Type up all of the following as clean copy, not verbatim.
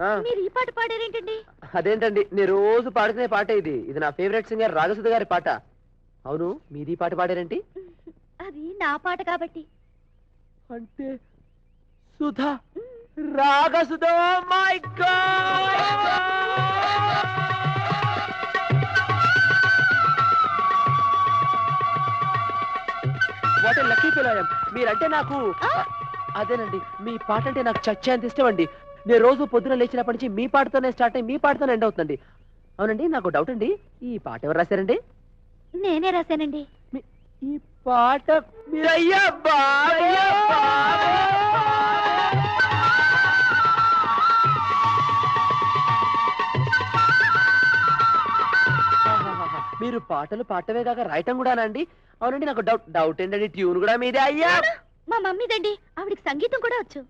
మీరు ఈ పాట పాడారేంటండి? అదేంటండి నేను రోజు పాడుకునే పాట ఇది. ఇది నా ఫేవరెట్ సింగర్ రాగసుధ గారి పాట. అవును, మీది పాట పాడారేంటి? అది నా పాట కాబట్టి. అంటే Sudha, Ragasudha. My god, what a lucky fellow I am. మీరంటే నాకు అదేనండి, మీ పాట అంటే నాకు చచ్చేంత ఇష్టం అండి. నేను రోజు పొద్దున లేచినప్పటి నుంచి మీ పాటతోనే స్టార్ట్ అయ్యి మీ పాటతోనే ఎండ్ అవుతుందండి. అవునండి, నాకు డౌట్ అండి, ఈ పాట ఎవరు రాశారండి? నేనే రాశానండి. ఈ పాట మీరయ్యా మీరు పాటలు పాడటమే కాక రాయటం కూడానండి? అవునండి, నాకు డౌట్ ఏంటండి, ట్యూన్ కూడా మీదే అయ్యా? మా మమ్మీదండి, ఆవిడికి సంగీతం కూడా వచ్చు.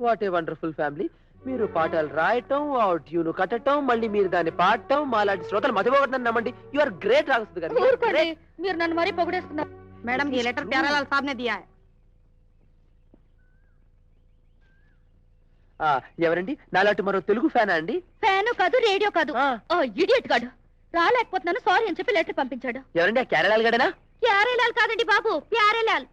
What a wonderful family. మీరు పాటలు రాయటం, ఆ ట్యూన్ కట్టడం, మళ్ళీ మీరు దాన్ని పాడటం, మాలాంటి శ్రోతలు మతిపోగొట్టని నమ్మండి. యు ఆర్ గ్రేట్ రాగసుధ గారు. మీరు నన్ను మరీ పొగిడేస్తున్నారు. मैडम ये लेटर प्यारेलाल साहब ने दिया है. ఎవరండి? నాలాంటి మరో తెలుగు ఫ్యానా అండి? ఫ్యాను కాదు, రేడియో కాదు, ఇడియట్ కాదు. రాలేకపోతున్నాను సారీ అని చెప్పి లెటర్ పంపించాడు. ఎవరండి? ఆ కేరళాల్ గడనా? ప్యారేలాల్ కాదండి బాబు, ప్యారేలాల్.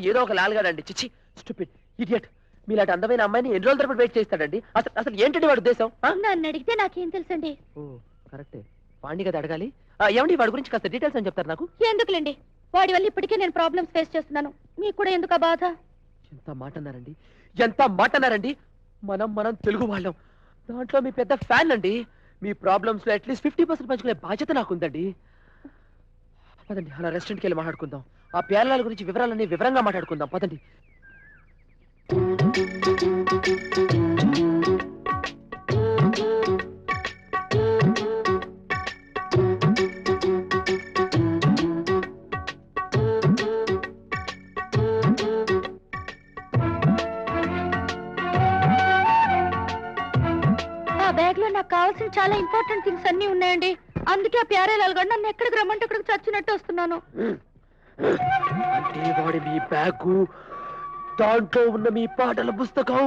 ఏదో ఒక లాల్ గడండి. చిచ్చి, స్టూపిడ్ ఇడియట్. మీలాంటి అందమైన అమ్మాయిని ఎన్ని రోజుల తరపు వెయిట్ చేస్తాడండి? అసలు ఏంటండి వాడి ఉద్దేశం? నన్ను అడిగితే నాకేం తెలుసండి. కరెక్టే, వాడిని కదా అడగాలి. ఏమండి వాడి గురించి కాస్త డీటెయిల్స్ అని చెప్తారు నాకు? ఎందుకులేండి, వాడి వల్ల ఇప్పటికే నేను ప్రాబ్లమ్స్ ఫేస్ చేస్తున్నాను. మీకు కూడా ఎందుకు బాధ? ఎంత మాట అన్నారండి, ఎంత మాట అన్నారండి. మనం తెలుగు వాళ్ళం, దాంట్లో మీ పెద్ద ఫ్యాన్ అండి. మీ ప్రాబ్లమ్స్ లో అట్లీస్ట్ 50% పంచుకునే బాధ్యత నాకుందండి. పదండి, అలా రెస్టారెంట్కి వెళ్ళి మాట్లాడుకుందాం. ఆ ప్యారలాల గురించి వివరాలన్నీ వివరంగా మాట్లాడుకుందాం. పదండి. బ్యాగ్ లో నాకు కావాల్సిన చాలా ఇంపార్టెంట్ థింగ్స్ అన్ని ఉన్నాయండి. అందుకే ఆ ప్యారేలాల్ గడు నన్ను ఎక్కడికి రమ్మంటే అక్కడికి చచ్చినట్టు వస్తున్నాను. అంటే వాడి మీ బ్యాగు, దాంట్లో ఉన్న మీ పాటల పుస్తకం,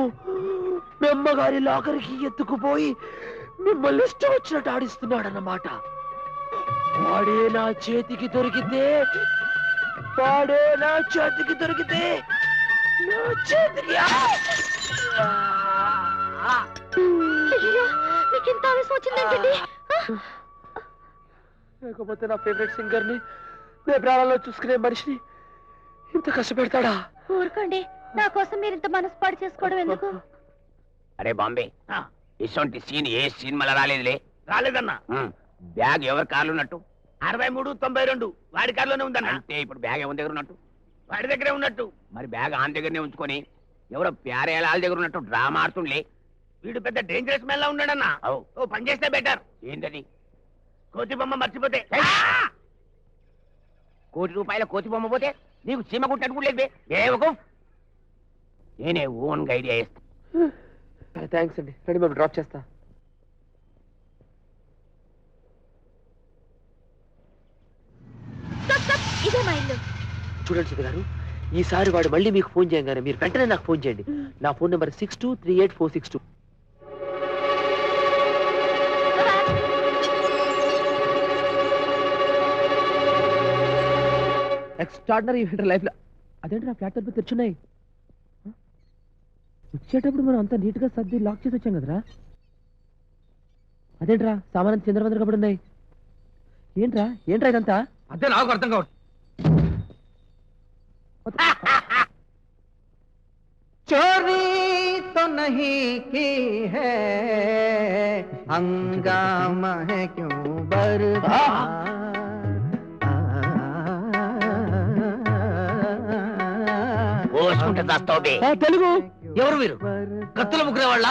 మీ అమ్మగారి లాకర్కి ఎత్తుకుపోయి మిమ్మల్ని ఇష్టం వచ్చినట్టు ఆడిస్తున్నాడన్నమాట. వాడే నా చేతికి దొరికితే నా చేతికి మీకు ఇంత ఆవేశం వచ్చిందేంటండి? లేకపోతే నా ఫేవరెట్ సింగర్ ని, నేను ప్రాణాల్లో చూసుకునే మనిషిని ఇంత కష్టపెడతాడా? ఊరుకోండి, నా కోసం మీరు ఇంత మనసు పాడు చేసుకోవడం ఎందుకు? అరే బాంబే, ఇటువంటి సీన్ ఏ సినిమాలో రాలేదులే. రాలేదన్నా. బ్యాగ్ ఎవరి కార్లు ఉన్నట్టు? 6392 వాడి కార్లోనే ఉందన్న. అంటే ఇప్పుడు బ్యాగ్ ఎవరి దగ్గర ఉన్నట్టు? వాడి దగ్గరే ఉన్నట్టు. మరి బ్యాగ్ ఆన్ దగ్గరనే ఉంచుకొని ఎవరో ప్యారేలాల దగ్గర ఉన్నట్టు డ్రామా ఆడుతుండలే. వీడు పెద్ద డేంజరస్ మ్యాన్ లా ఉన్నాడన్నా. ఓ పని చేస్తే బెటర్. ఏంటది? కోతి బొమ్మ మర్చిపోతే. ₹1,00,00,000 కోతి బొమ్మ పోతే నీకు చీమ కుట్టనుకోలేదు. నేనే ఓన్ గా ఐడియా చేస్తా. థ్యాంక్స్ అండి, రండి మేము డ్రాప్ చేస్తా. ఇదే మా ఇల్లు. చూడండి సుధ గారు, ఈసారి వాడు మళ్ళీ మీకు ఫోన్ చేయగానే మీరు వెంటనే నాకు ఫోన్ చేయండి. నా ఫోన్ నెంబర్ 62384662. ఎక్స్ట్రాడినరీ లైఫ్ లో. అదేంటి నా ఫ్లాట్ తలుపు తెరుచున్నాయి? వచ్చేటప్పుడు మనం అంత నీట్ గా సర్ది లాక్ చేసి వచ్చాం కదరా. అదేంట్రా సామాన్ చంద్రవందర కబడి ఉన్నాయి. ఏంట్రా ఇదంతా? అదే నాకు అర్థం కావట్లేదు. चोरी तो नहीं की है, हंगामा है क्यों बर्बाद. తెలుగు ఎవరు మీరు? కత్తుల ముగ్గురే వాళ్ళ?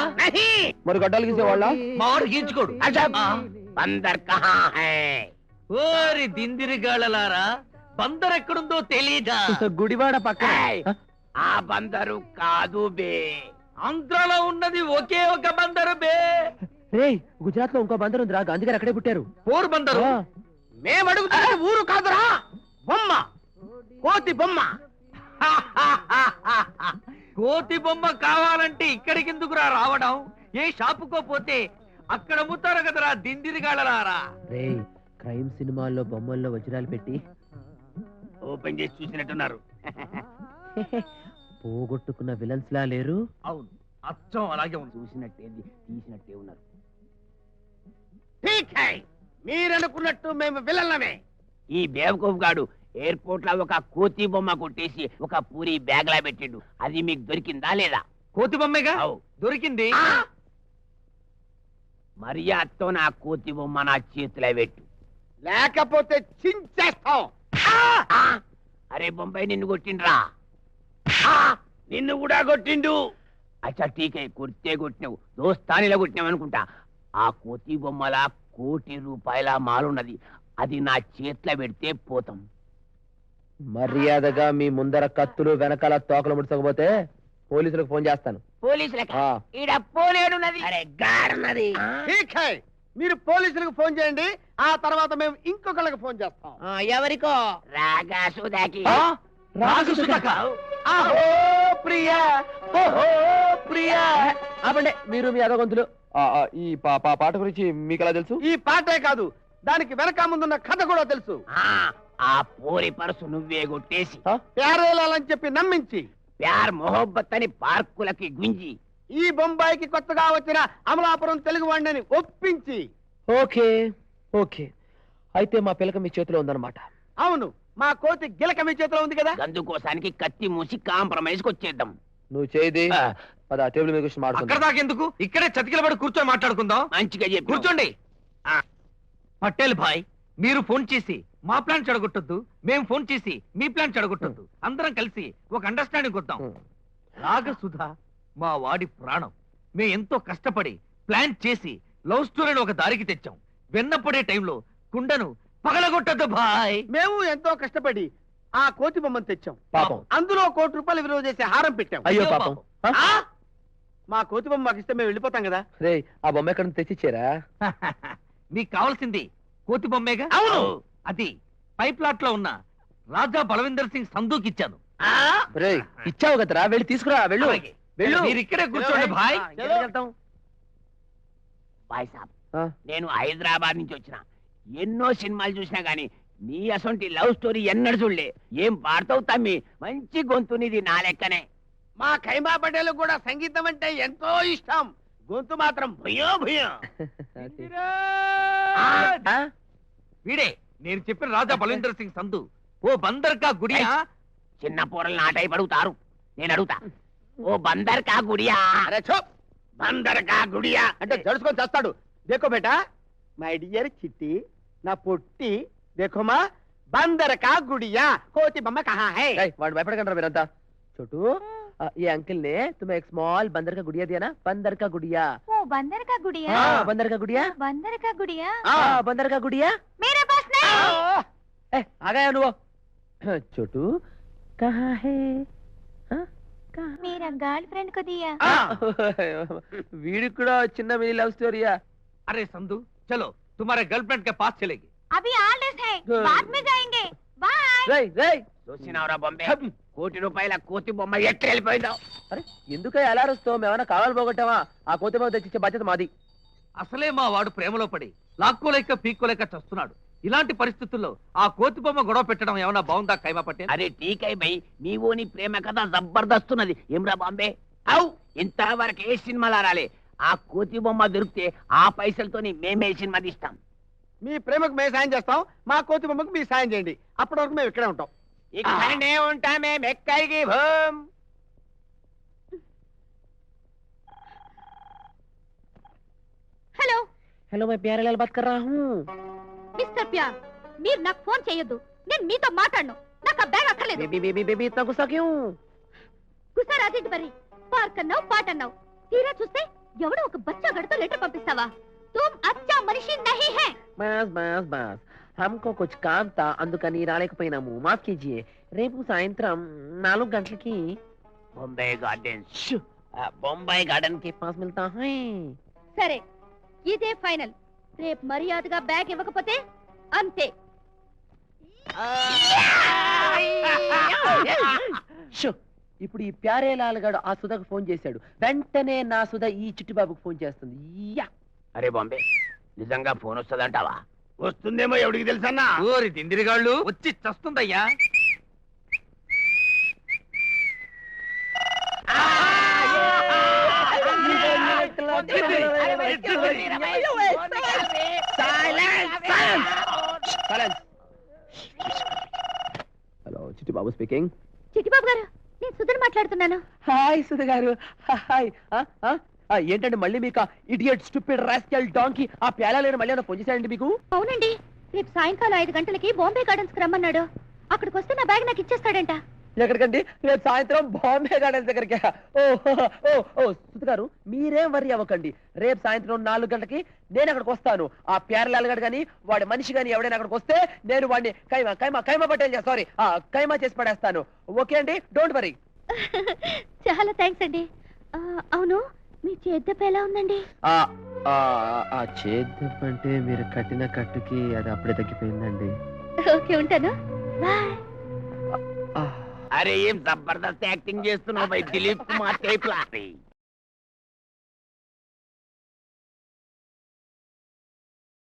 మరి గడ్డలు గీసేవాళ్ళ? మా వాడు గీంచుకోడు. బందర్ కహా హై? ఓరి దిందిరిగాళ్ళలారా, బందర్ ఎక్కడుందో తెలీదా? గుడివాడ పక్కన. ఆ బందరు కాదు బే, ఆంధ్రాలో ఉన్నది ఒకే ఒక బందరు బే. రే, గుజరాత్ లో ఇంకో బందరు ఉందిరా, గాంధీ గారు అక్కడే పుట్టారు. పోరు బందరు. మేము అడుగుతున్నది ఊరు కాదురా, బొమ్మ, కోతి బొమ్మ. కోతి బొమ్మ కావాలంటే ఇక్కడికి ఎందుకురా రావడం? ఏ షాపుకో పోతే అక్కడ అమ్ముతారు కదరా దిందిరిగాళ్ళరారా. రే క్రైమ్ సినిమాల్లో బొమ్మల్లో వజ్రాలు పెట్టి ఓపెన్ చేసి చూసినట్టున్నారు. పోగొట్టుకున్న విలన్స్ లా లేరు. అవును, అచ్చం అలాగే ఉంది. చూసినట్టే తీసినట్టే ఉన్నారు. ఠీక్ హై, మీరనుకున్నట్టు మేము విలన్లమే. ఈ బేవకూఫ్ గాడు ఎయిర్పోర్ట్ లో ఒక కోతి బొమ్మ కొట్టేసి ఒక పూరి బ్యాగ్ లా పెట్టిండు. అది మీకు దొరికిందా లేదా? కోతి బొమ్మేగా అవు. దొరికింది. మర్యాదతో నా కోతి బొమ్మ నా చేతిలో పెట్టు, లేకపోతే చించేస్తాం. అరే బొంబాయి, నిన్ను కొట్టిండ్రా. నిన్ను కూడా కొట్టిండు. అచ్చా ఠీకే, కొడితే కొట్టినావు, దోస్తానిలా కొట్టినావు అనుకుంటా. ఆ కోతి బొమ్మల ₹1,00,00,000 మాలున్నది. అది నా చేతిలో పెడితే పోతాం. మర్యాదగా మీ ముందర కత్తులు వెనకాల తోకలు ముడుచకపోతే పోలీసులకు ఫోన్ చేస్తాను. పోలీసులకి ఆ. ఈడ పోలేడున్నది. అరే గాడున్నది. మీరు పోలీసులకు ఫోన్ చేయండి, ఆ తర్వాత మేము ఇంకొకళ్ళకి ఫోన్ చేస్తాం. ఎవరికో రాగా సుధాకి. రాజసుధక. అహో ప్రియా, ఓహో ప్రియా. ఆపండి మీరు మీ అదగొంతులు. ఈ పాట గురించి మీకు ఎలా తెలుసు? ఈ పాటే కాదు, దానికి వెనక ముందున్న కథ కూడా తెలుసు. ఆ పోరి పరుసు నువ్వే కొట్టేసి ప్యారేలాలని చెప్పి నమ్మించి ప్యార్ మొహబ్బత్ అని పార్కులకి గుంజి ఈ బొంబాయికి కొత్తగా వచ్చిన అమలాపురం తెలుగు వాడిని ఒప్పించి. ఓకే ఓకే, అయితే మా పిల్లక మీ చేతిలో ఉందన్నమాట. అవును, మా కోతి గిలక మీ చేతిలో ఉంది కదా. గందుకోసానికి కత్తి మూసి కాంప్రమైజ్ వచ్చేద్దాం. నువ్వు చేయి పద, టేబుల్ మీద కూర్చొని అక్కడ మాట్లాడుకుందాం. దాకెందుకు, ఇక్కడే చతికిల పడి కూర్చొని మాట్లాడుకుందాం. మంచిగా చెప్పు. కూర్చోండి. పటేల్ భాయ్, మీరు ఫోన్ చేసి మా ప్లాన్ చెడగొట్టొద్దు, మేము ఫోన్ చేసి మీ ప్లాన్ చెడగొట్టొద్దు. అందరం కలిసి ఒక అండర్స్టాండింగ్ వద్దాం. రాగసుధ మా వాడి ప్రాణం. మేము ఎంతో కష్టపడి ప్లాన్ చేసి లవ్ స్టోరీని ఒక దారికి తెచ్చాం. వెన్నపడే టైంలో కుండను పగలగొట్టద్దు భాయ్. మేము ఎంతో కష్టపడి ఆ కోతి బొమ్మను తెచ్చాం. పాపం. అందులో ₹1,00,00,000 విలువ చేసే హారం పెట్టాం. అయ్యో పాపం. ఆ? మా కోతి బొమ్మ మాకు ఇస్తే మేము వెళ్ళిపోతాం కదా. రే ఆ బొమ్మ ఎక్కడ నుంచి తెచ్చిచ్చారా? మీకు కావాల్సింది కోతి బొమ్మేగా. అవును. అది పై ప్లాట్ లో ఉన్న రాజా బలవిందర్ సింగ్ సందూకి ఇచ్చాను. రే ఇచ్చావు కదరా, వెళ్ళి తీసుకురా. వెళ్ళు అలాగే. వెళ్ళు. మీరు ఇక్కడే కూర్చోండి భాయ్. చలో. బాయ్ సాబ్, ఆ, నేను హైదరాబాద్ నుంచి వచ్చిన. ఎన్నో సినిమాలు చూసినా గానీ నీ అసొంటి లవ్ స్టోరీ ఎన్నడు చూడలే. ఏం పాడతావు తమ్మి, మంచి గొంతు నీది నా లెక్కనే. మా ఖైమా పటేల్ కూడా సంగీతం అంటే ఎంతో ఇష్టం. గొంతు మాత్రం భయో భయం. ఆ? వీడే నేను చెప్పిన రాజా బలవిందర్ సింగ్ సంధు. ఓ బందర్కా గుడియా. చిన్న పోరలు నా టైప్ అడుగుతారు, నేను అడుగుతా. ఓ బందర్ కా గుడియా. అరే చోప్, బందర్ కా గుడియా అంటే జడుచుకొని చేస్తాడు. దేకో బేటా, మై డియర్ చిట్టి, నా పొట్టి, దేఖోమా, బందర్ కా గుడియా కోతి బొమ్మ కహా హై. ఏయ్, వాడు భయపడకండి మీరంతా. छोटू ये अंकल ने तुम्हें एक स्मॉल बंदर का गुड़िया दिया ना, बंदर का गुड़िया। ओ बंदर का गुड़िया। हाँ, बंदर का गुड़िया। बंदर का गुड़िया। हाँ, बंदर का गुड़िया मेरे पास नहीं। आ गया वो। छोटू कहाँ है? मेरा गर्लफ्रेंड को दिया। వీడికి కూడా చిన్న మినీ లవ్ స్టోరీయా? अरे संधू, चलो तुम्हारे गर्लफ्रेंड के पास चलेगी. अभी हॉलिडेज है, बाद में जाएंगे। बाय। రేయ్ రేయ్, చూసినావురా బొంబే, ₹1,00,00,000 కోతి బొమ్మ ఎట్లా వెళ్ళిపోయిందో. అరే ఎందుకు అలా అరుస్తావు? మేమన్నా కావాలి పోగొట్టావా? ఆ కోతి బొమ్మ తెచ్చిచ్చే బాధ్యత మాది. అసలే మా వాడు ప్రేమలో పడి లాక్కోలేక పీక్కోలేక చస్తున్నాడు. ఇలాంటి పరిస్థితుల్లో ఆ కోతి బొమ్మ గొడవ పెట్టడం ఏమన్నా బాగుందా ఖైమా పటేల్? అరే టీకై బై, నీవోని ప్రేమ కథ జబర్దస్తున్నది. ఏమ్రా బాంబే, అవు ఇంతవరకు ఏ సినిమాలు రాలే. ఆ కోతి బొమ్మ దొరికితే ఆ పైసలతోని మేమే సినిమా తీస్తాం. మీ ప్రేమకు మేము సాయం చేస్తాం, మా కోతి బొమ్మకు మీరు సాయం చేయండి. అప్పటి వరకు మేము ఇక్కడే ఉంటాం. ఇక్కడనే ఉంటామే మెక్కడికి భూమ్. हेलो హలో मैं प्यारेलाल बात कर रहा हूँ. మిస్టర్ ప్యార్, మీరు నాకు ఫోన్ చేయొద్దు. నేను మీతో మాట్లాడను. నాకు ఆ బ్యాగ్ అక్కర్లేదు. बेबी बेबी बेबी इतना गुस्सा क्यों? గుస్సా రాజేంటి మరి? పార్క్ అన్నావు, పాట అన్నావు, తీరా చూస్తే ఎవడో ఒక బచ్చా గడితో లెటర్ పంపిస్తావా? తుమ్ అచ్చా మనిషి నహీ హై. बस बस बस, हमको कुछ काम था అందుకని రాలేకపోయినాము. మాఫ్ కీజియే. రేపు సాయంత్రం 4 గంటలకి బొంబాయి గార్డెన్స్, బొంబాయి గార్డెన్ के पास मिलता है. సరే, ఇదే ఫైనల్. రేపు మర్యాదగా బ్యాగ్ ఇవ్వకపోతే అంతే. షో, ఇప్పుడు ఈ ప్యారేలాల్ గాడు ఆ సుధకు ఫోన్ చేశాడు. వెంటనే నా సుధ ఈ చిట్టిబాబుకు ఫోన్ చేస్తుంది. యా! అరే బాంబే నిజంగా ఫోన్ వస్తుందంటావా? వస్తుందేమో ఎవడికి తెలుసన్నా. ఓరి దిందిరిగాళ్ళు వచ్చి చస్తుందయ్యా. Hello Chittibabu speaking. చిట్టిబాబు గారు, నేను సుధన్ మాట్లాడుతున్నాను. హాయ్ సుధ గారు. హాయ్. ఏంటంటే మళ్ళీ మీకు ఇడియట్ స్టూపిడ్ రాస్కెల్ డాంకీ ఆ ప్యాలాలేరు మళ్ళీ ఏమైనా ఫోన్ చేశాడండి మీకు? అవునండి, రేపు సాయంకాలం 5 గంటలకి బాంబే గార్డెన్స్ కి రమ్మన్నాడు. అక్కడికి వస్తే నా బ్యాగ్ నాకు ఇచ్చేస్తాడంట. ఎక్కడికండి? రేపు సాయంత్రం బాంబే గార్డెన్స్ దగ్గరికి. ఓ సుధ గారు మీరేం వరి అవ్వకండి. రేపు సాయంత్రం 4 గంటలకి నేను అక్కడికి వస్తాను. ఆ ప్యారలాల్ గడు గాని వాడి మనిషి గాని ఎవడైనా అక్కడికి వస్తే నేను వాడిని కైమా పటేల్ సారీ కైమా చేసి పడేస్తాను. ఓకే అండి, డోంట్ వరీ. చాలా థ్యాంక్స్ అండి. అవును, మీ చేద్దెబ్బ ఎలా ఉందండి? చేద్దంటే మీరు కట్టిన కట్టుకి అది అప్పుడే తగ్గిపోయిందండి. ఓకే, ఉంటాను. బాయ్. అరే ఏం జబర్దస్త్ యాక్టింగ్ చేస్తున్నావు by Dilip Kumar type law.